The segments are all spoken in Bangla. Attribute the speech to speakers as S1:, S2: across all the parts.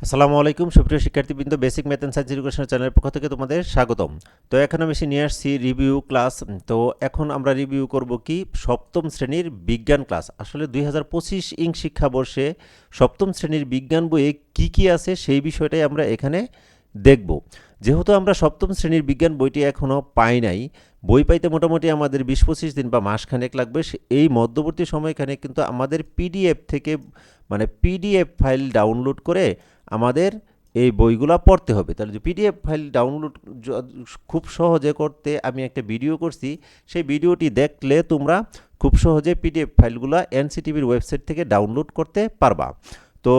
S1: আসসালামু আলাইকুম সুপ্রিয় শিক্ষার্থীবৃন্দ, basic math and science education চ্যানেলের পক্ষ থেকে তোমাদের স্বাগতম। তো এখন আমি নিয়ে আসছি রিভিউ ক্লাস। তো এখন আমরা রিভিউ করব কি সপ্তম শ্রেণীর বিজ্ঞান ক্লাস। আসলে 2025 শিক্ষাবর্ষে সপ্তম শ্রেণীর বিজ্ঞান বইয়ে কি আছে সেই বিষয়টাই আমরা এখানে দেখব। যেহেতু আমরা সপ্তম শ্রেণীর বিজ্ঞান বইটি এখনও পাই নাই, বই পাইতে মোটামুটি আমাদের 20-25 দিন বা মাসখানেক লাগবে। এই মধ্যবর্তী সময়খানে কিন্তু আমাদের পিডিএফ থেকে মানে পিডিএফ ফাইল ডাউনলোড করে আমাদের এই বইগুলা পড়তে হবে। তাহলে যে পিডিএফ ফাইল ডাউনলোড খুব সহজে করতে আমি একটা ভিডিও করছি, সেই ভিডিওটি দেখলে তোমরা খুব সহজে পিডিএফ ফাইলগুলা এনসিটিভির ওয়েবসাইট থেকে ডাউনলোড করতে পারবা। তো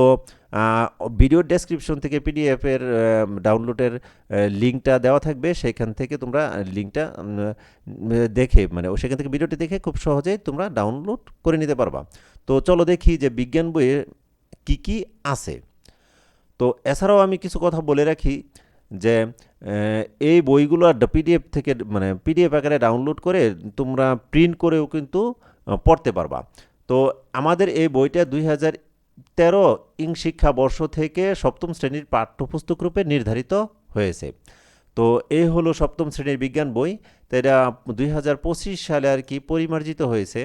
S1: ভিডিওর ডেসক্রিপশন থেকে পিডিএফের ডাউনলোডের লিঙ্কটা দেওয়া থাকবে, সেখান থেকে তোমরা লিঙ্কটা দেখে সেখান থেকে ভিডিওটি দেখে খুব সহজেই তোমরা ডাউনলোড করে নিতে পারবা। তো চলো দেখি যে বিজ্ঞান বইয়ে কি আছে। তো এছাড়াও আমি কিছু কথা বলে রাখি যে এই বইগুলো পিডিএফ থেকে পিডিএফ আকারে ডাউনলোড করে তোমরা প্রিন্ট করেও কিন্তু পড়তে পারবা। তো আমাদের এই বইটা 2013 শিক্ষাবর্ষ থেকে সপ্তম শ্রেণীর পাঠ্যপুস্তক রূপে নির্ধারিত হয়েছে। তো এই হলো সপ্তম শ্রেণীর বিজ্ঞান বই। তো এটা 2025 সালে আর কি পরিমার্জিত হয়েছে,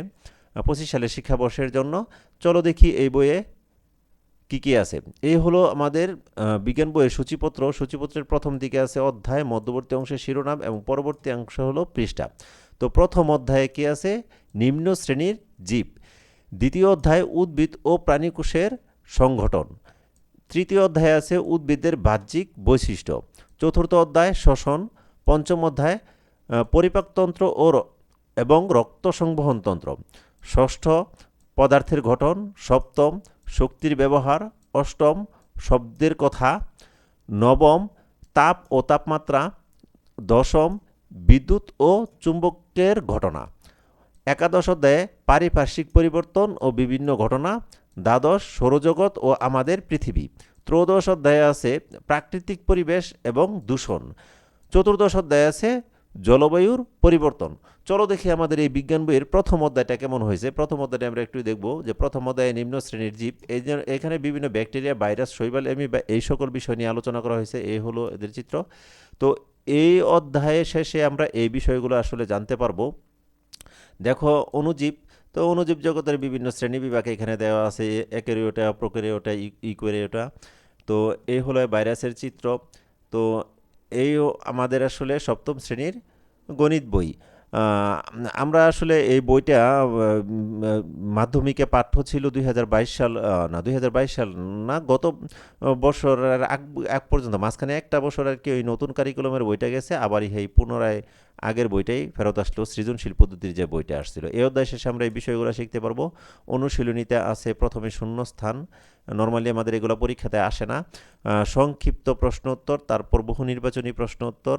S1: 25 সালের শিক্ষাবর্ষের জন্য। চলো দেখি এই বইয়ে কি আছে। এই হলো আমাদের বিজ্ঞান বইয়ের সূচিপত্র। সূচিপত্রের প্রথম দিকে আছে অধ্যায়, মধ্যবর্তী অংশে শিরোনাম এবং পরবর্তী অংশ হলো পৃষ্ঠা। তো প্রথম অধ্যায়ে কি আছে? নিম্ন শ্রেণীর জীব। দ্বিতীয় অধ্যায় উদ্ভিদ ও প্রাণীকোষের সংগঠন। তৃতীয় অধ্যায়ে আছে উদ্ভিদের বাহ্যিক বৈশিষ্ট্য। চতুর্থ অধ্যায় শ্বসন। পঞ্চম অধ্যায় পরিপাকতন্ত্র এবং রক্ত সংবহন তন্ত্র। ষষ্ঠ পদার্থের গঠন। সপ্তম শক্তির ব্যবহার। অষ্টম শব্দের কথা। নবম তাপ ও তাপমাত্রা। দশম বিদ্যুৎ ও চুম্বকের ঘটনা। একাদশ অধ্যায়ে পারিপার্শ্বিক পরিবর্তন ও বিভিন্ন ঘটনা। দ্বাদশ সৌরজগৎ ও আমাদের পৃথিবী। ত্রয়োদশ অধ্যায়ে আছে প্রাকৃতিক পরিবেশ এবং দূষণ। চতুর্দশ অধ্যায়ে আছে জলবায়ুর পরিবর্তন। চলো দেখি আমাদের এই বিজ্ঞান বইয়ের প্রথম অধ্যায়টা কেমন হয়েছে। প্রথম অধ্যায়টা আমরা একটু দেখব যে প্রথম অধ্যায়ে নিম্ন শ্রেণীর জীব। এখানে বিভিন্ন ব্যাকটেরিয়া, ভাইরাস, শৈবাল, অ্যামিবা এই সকল বিষয় নিয়ে আলোচনা করা হয়েছে। এই হলো এদের চিত্র। তো এই অধ্যায়ের শেষে আমরা এই বিষয়গুলো আসলে জানতে পারবো। দেখো অণুজীব। তো অণুজীব জগতের বিভিন্ন শ্রেণী বিভাগ এখানে দেওয়া আছে, অ্যাকারিওটা, প্রোক্যারিওটা, ইউক্যারিওটা। তো এই হলো ভাইরাসের চিত্র। তো এই আমাদের আসলে সপ্তম শ্রেণীর গণিত বই। আমরা আসলে এই বইটা মাধ্যমিকে পাঠ্য ছিল 2022 সাল, না 2022 সাল না, গত বছরের আগ পর্যন্ত মাঝখানে একটা বছর আর কি ওই নতুন কারিকুলামের বইটা গেছে, আবার এই পুনরায় আগের বইটাই ফেরত আসলো, সৃজনশীল পদ্ধতির যে বইটা আসছিল। এই অধ্যায় শেষে আমরা এই বিষয়গুলো শিখতে পারবো। অনুশীলনীতে আছে প্রথমে শূন্যস্থান। নর্মালি আমাদের এগুলো পরীক্ষাতে আসে না। সংক্ষিপ্ত প্রশ্ন উত্তর, তারপর বহু নির্বাচনী প্রশ্ন উত্তর,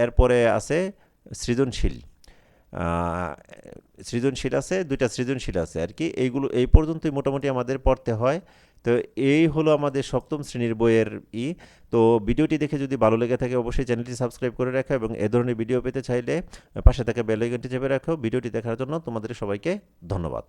S1: এরপরে আছে সৃজনশীল। সৃজনশীল আছে, দুইটা সৃজনশীল আছে আর কি। এইগুলো এই পর্যন্তই মোটামুটি আমাদের পড়তে হয়। তো এই হলো আমাদের সপ্তম শ্রেণীর বইয়ের তো ভিডিওটি দেখে যদি ভালো লেগে থাকে অবশ্যই চ্যানেলটি সাবস্ক্রাইব করে রাখো, এবং এ ধরনের ভিডিও পেতে চাইলে পাশে থাকা বেল আইকনটি চেপে রাখো। ভিডিওটি দেখার জন্য তোমাদের সবাইকে ধন্যবাদ।